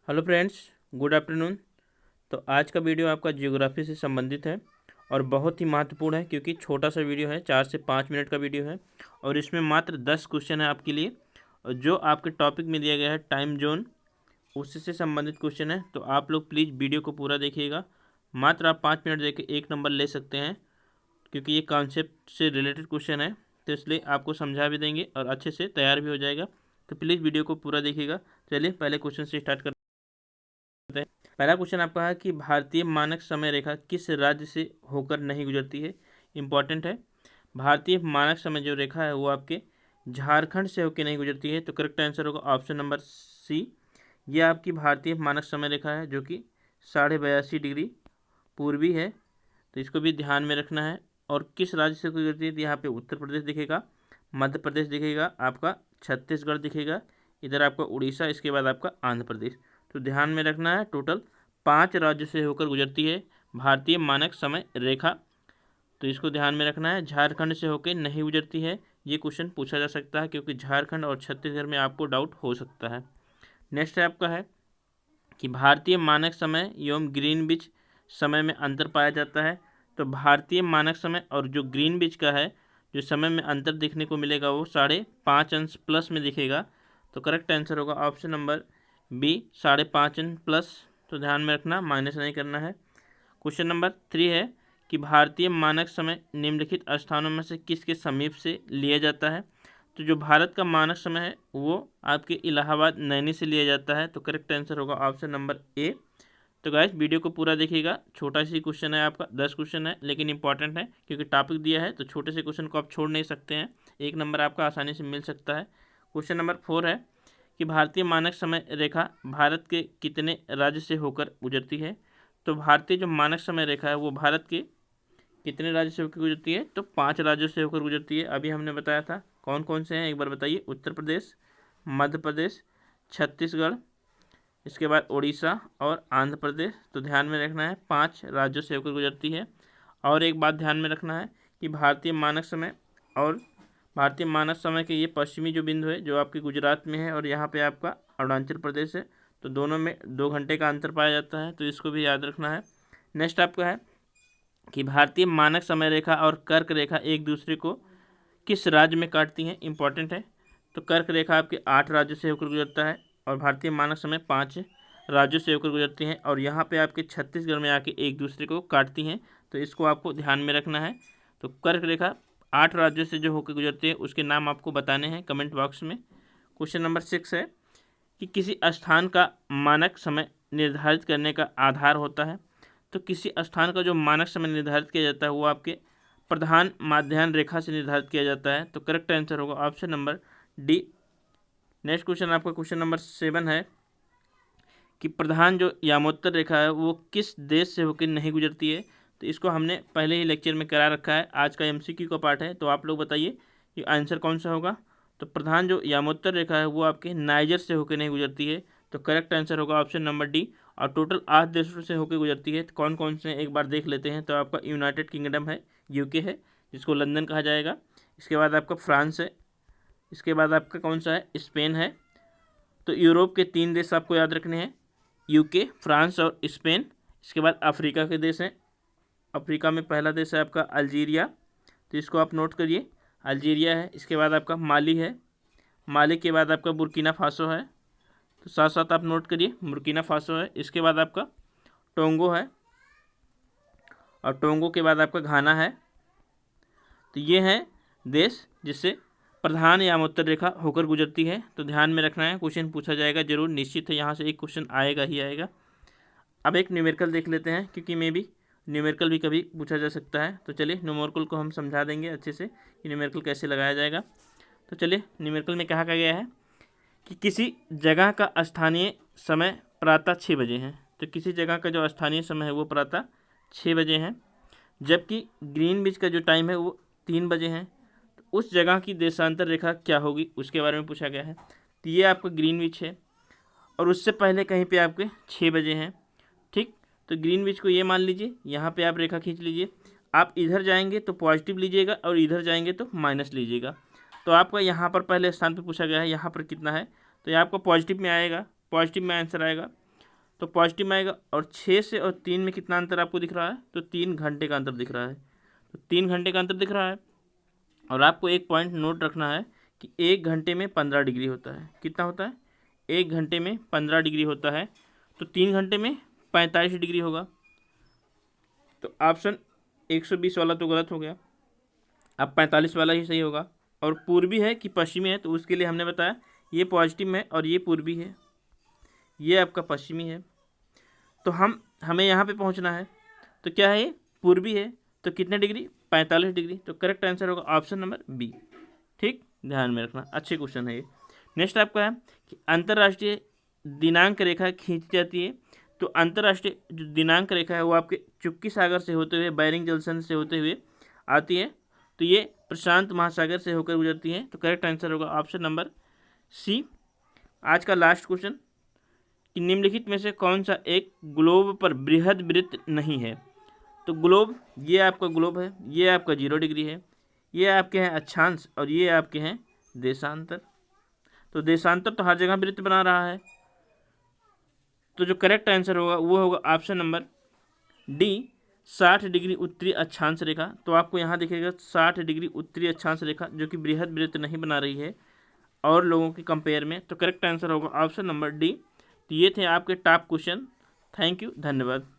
Hello friends, good afternoon. तो आज का वीडियो आपका जियोग्राफी से संबंधित है और बहुत ही महत्वपूर्ण है क्योंकि छोटा सा वीडियो है, 4 से 5 मिनट का वीडियो है और इसमें मात्र 10 क्वेश्चन है आपके लिए। और जो आपके टॉपिक में दिया गया है टाइम जोन, उससे संबंधित क्वेश्चन है। तो आप लोग प्लीज़ वीडियो को पूरा देखिएगा। मात्र आप 5 मिनट देके 1 नंबर ले सकते हैं क्योंकि ये कॉन्सेप्ट से रिलेटेड क्वेश्चन है, तो इसलिए आपको समझा भी देंगे और अच्छे से तैयार भी हो जाएगा। तो प्लीज़ वीडियो को पूरा देखिएगा। चलिए पहले क्वेश्चन से स्टार्ट करते हैं। पहला क्वेश्चन आपका है कि भारतीय मानक समय रेखा किस राज्य से होकर नहीं गुजरती है। इंपॉर्टेंट है। भारतीय मानक समय जो रेखा है वो आपके झारखंड से होकर नहीं गुजरती है। तो करेक्ट आंसर होगा ऑप्शन नंबर सी। ये आपकी भारतीय मानक समय रेखा है जो कि 82.5 डिग्री पूर्वी है। तो इसको भी ध्यान में रखना है। और किस राज्य से गुजरती है, तो यहाँ पे उत्तर प्रदेश दिखेगा, मध्य प्रदेश दिखेगा, आपका छत्तीसगढ़ दिखेगा, इधर आपका उड़ीसा, इसके बाद आपका आंध्र प्रदेश। तो ध्यान में रखना है, टोटल 5 राज्यों से होकर गुजरती है भारतीय मानक समय रेखा। तो इसको ध्यान में रखना है, झारखंड से होकर नहीं गुजरती है। ये क्वेश्चन पूछा जा सकता है क्योंकि झारखंड और छत्तीसगढ़ में आपको डाउट हो सकता है। नेक्स्ट है आपका है कि भारतीय मानक समय एवं ग्रीनविच समय में अंतर पाया जाता है। तो भारतीय मानक समय और जो ग्रीनविच का है, जो समय में अंतर देखने को मिलेगा वो 5.5 अंश प्लस में दिखेगा। तो करेक्ट आंसर होगा ऑप्शन नंबर बी, 5.5 अंश प्लस। तो ध्यान में रखना, माइनस नहीं करना है। क्वेश्चन नंबर 3 है कि भारतीय मानक समय निम्नलिखित स्थानों में से किसके समीप से लिया जाता है। तो जो भारत का मानक समय है वो आपके इलाहाबाद नैनी से लिया जाता है। तो करेक्ट आंसर होगा ऑप्शन नंबर ए। तो गाइस वीडियो को पूरा देखिएगा। छोटा सी क्वेश्चन है आपका, 10 क्वेश्चन है लेकिन इंपॉर्टेंट है क्योंकि टॉपिक दिया है, तो छोटे से क्वेश्चन को आप छोड़ नहीं सकते हैं। 1 नंबर आपका आसानी से मिल सकता है। क्वेश्चन नंबर 4 है कि भारतीय मानक समय रेखा भारत के कितने राज्य से होकर गुजरती है। तो भारतीय जो मानक समय रेखा है वो भारत के कितने राज्य से होकर गुजरती है, तो 5 राज्यों से होकर गुजरती है। अभी हमने बताया था कौन कौन से हैं, एक बार बताइए। उत्तर प्रदेश, मध्य प्रदेश, छत्तीसगढ़, इसके बाद उड़ीसा और आंध्र प्रदेश। तो ध्यान में रखना है 5 राज्यों से होकर गुजरती है। और एक बात ध्यान में रखना है कि भारतीय मानक समय और भारतीय मानक समय के ये पश्चिमी जो बिंदु है जो आपके गुजरात में है और यहाँ पे आपका अरुणाचल प्रदेश है, तो दोनों में 2 घंटे का अंतर पाया जाता है। तो इसको भी याद रखना है। नेक्स्ट आपका है कि भारतीय मानक समय रेखा और कर्क रेखा एक दूसरे को किस राज्य में काटती हैं। इंपॉर्टेंट है। तो कर्क रेखा आपके 8 राज्यों से होकर गुजरता है और भारतीय मानक समय 5 राज्यों से होकर गुजरती हैं और यहाँ पे आपके छत्तीसगढ़ में आके एक दूसरे को काटती हैं। तो इसको आपको ध्यान में रखना है। तो कर्क रेखा 8 राज्यों से जो होकर गुजरती है उसके नाम आपको बताने हैं कमेंट बॉक्स में। क्वेश्चन नंबर 6 है कि किसी स्थान का मानक समय निर्धारित करने का आधार होता है। तो किसी स्थान का जो मानक समय निर्धारित किया जाता है वो आपके प्रधान माध्याह्न रेखा से निर्धारित किया जाता है। तो करेक्ट आंसर होगा option number D. Next question आपका क्वेश्चन नंबर 7 है कि प्रधान जो यामोत्तर रेखा है वो किस देश से होकर नहीं गुजरती है। तो इसको हमने पहले ही लेक्चर में करा रखा है, आज का एमसीक्यू का पार्ट है। तो आप लोग बताइए कि आंसर कौन सा होगा। तो प्रधान जो यामोत्तर रेखा है वो आपके नाइजर से होकर नहीं गुजरती है। तो करेक्ट आंसर होगा ऑप्शन नंबर डी। और टोटल 8 देशों से होकर गुजरती है। तो कौन कौन से एक बार देख लेते हैं। तो आपका यूनाइटेड किंगडम है, यूके है जिसको लंदन कहा जाएगा। इसके बाद आपका फ्रांस है। इसके बाद आपका कौन सा है, स्पेन है। तो यूरोप के 3 देश आपको याद रखने हैं, यूके, फ्रांस और स्पेन। इसके बाद अफ्रीका के देश हैं। अफ्रीका में पहला देश है आपका अल्जीरिया, तो इसको आप नोट करिए, अल्जीरिया है। इसके बाद आपका माली है, माली के बाद आपका बुर्किना फासो है, तो साथ साथ आप नोट करिए बुर्किना फासो है। इसके बाद आपका टोंगो है और टोंगो के बाद आपका घाना है। तो ये हैं देश जिससे प्रधान यामोत्तर रेखा होकर गुजरती है। तो ध्यान में रखना है, क्वेश्चन पूछा जाएगा जरूर, निश्चित है यहाँ से एक क्वेश्चन आएगा ही आएगा। अब एक न्यूमेरिकल देख लेते हैं क्योंकि मे बी न्यूमेरिकल भी कभी पूछा जा सकता है। तो चलिए न्यूमेरिकल को हम समझा देंगे अच्छे से कि न्यूमेरिकल कैसे लगाया जाएगा। तो चलिए न्यूमेरिकल में कहा गया है कि किसी जगह का स्थानीय समय प्रातः 6 बजे है। तो किसी जगह का जो स्थानीय समय है वो प्रातः 6 बजे है, जबकि ग्रीनविच का जो टाइम है वो 3 बजे है। तो उस जगह की देशांतर रेखा क्या होगी उसके बारे में पूछा गया है। तो ये आपका ग्रीनविच है और उससे पहले कहीं पे आपके 6 बजे हैं, ठीक। तो ग्रीनविच को ये मान लीजिए, यहाँ पे आप रेखा खींच लीजिए। आप इधर जाएंगे तो पॉजिटिव लीजिएगा और इधर जाएंगे तो माइनस लीजिएगा। तो आपका यहाँ पर पहले स्थान पे पूछा गया है यहाँ पर कितना है, तो ये आपका पॉजिटिव में आएगा, पॉजिटिव में आंसर आएगा। तो पॉजिटिव में आएगा। और 6 से और 3 में कितना अंतर आपको दिख रहा है? तो 3 घंटे का अंतर दिख रहा है। तो 3 घंटे का अंतर दिख रहा है। और आपको एक पॉइंट नोट रखना है कि 1 घंटे में 15 डिग्री होता है। कितना होता है? 1 घंटे में 15 डिग्री होता है। तो 3 घंटे में 45 डिग्री होगा। तो ऑप्शन 120 वाला तो गलत हो गया, अब 45 वाला ही सही होगा। और पूर्वी है कि पश्चिमी है, तो उसके लिए हमने बताया ये पॉजिटिव में और ये पूर्वी है, ये आपका पश्चिमी है। तो हमें यहाँ पे पहुँचना है। तो क्या है? ये पूर्वी है। तो कितने डिग्री? 45 डिग्री। तो करेक्ट आंसर होगा ऑप्शन नंबर बी। ठीक, ध्यान में रखना, अच्छे क्वेश्चन है ये। नेक्स्ट आपका है कि अंतर्राष्ट्रीय दिनांक रेखा खींची जाती है। तो अंतर्राष्ट्रीय जो दिनांक रेखा है वो आपके चुप्पी सागर से होते हुए, बेरिंग जलसन से होते हुए आती है। तो ये प्रशांत महासागर से होकर गुजरती है। तो करेक्ट आंसर होगा ऑप्शन नंबर सी। आज का लास्ट क्वेश्चन कि निम्नलिखित में से कौन सा एक ग्लोब पर बृहद वृत्त नहीं है? तो ग्लोब, ये आपका ग्लोब है, ये आपका 0 डिग्री है, ये आपके हैं अक्षांश और ये आपके हैं देशांतर। तो देशांतर तो हर जगह वृत्त बना रहा है। तो जो करेक्ट आंसर होगा वो होगा ऑप्शन नंबर डी, 60 डिग्री उत्तरी अक्षांश रेखा। तो आपको यहाँ दिखेगा 60 डिग्री उत्तरी अक्षांश रेखा, जो कि बृहद वृत्त नहीं बना रही है और लोगों के कंपेयर में। तो करेक्ट आंसर होगा ऑप्शन नंबर डी। तो ये थे आपके टॉप क्वेश्चन। थैंक यू, धन्यवाद।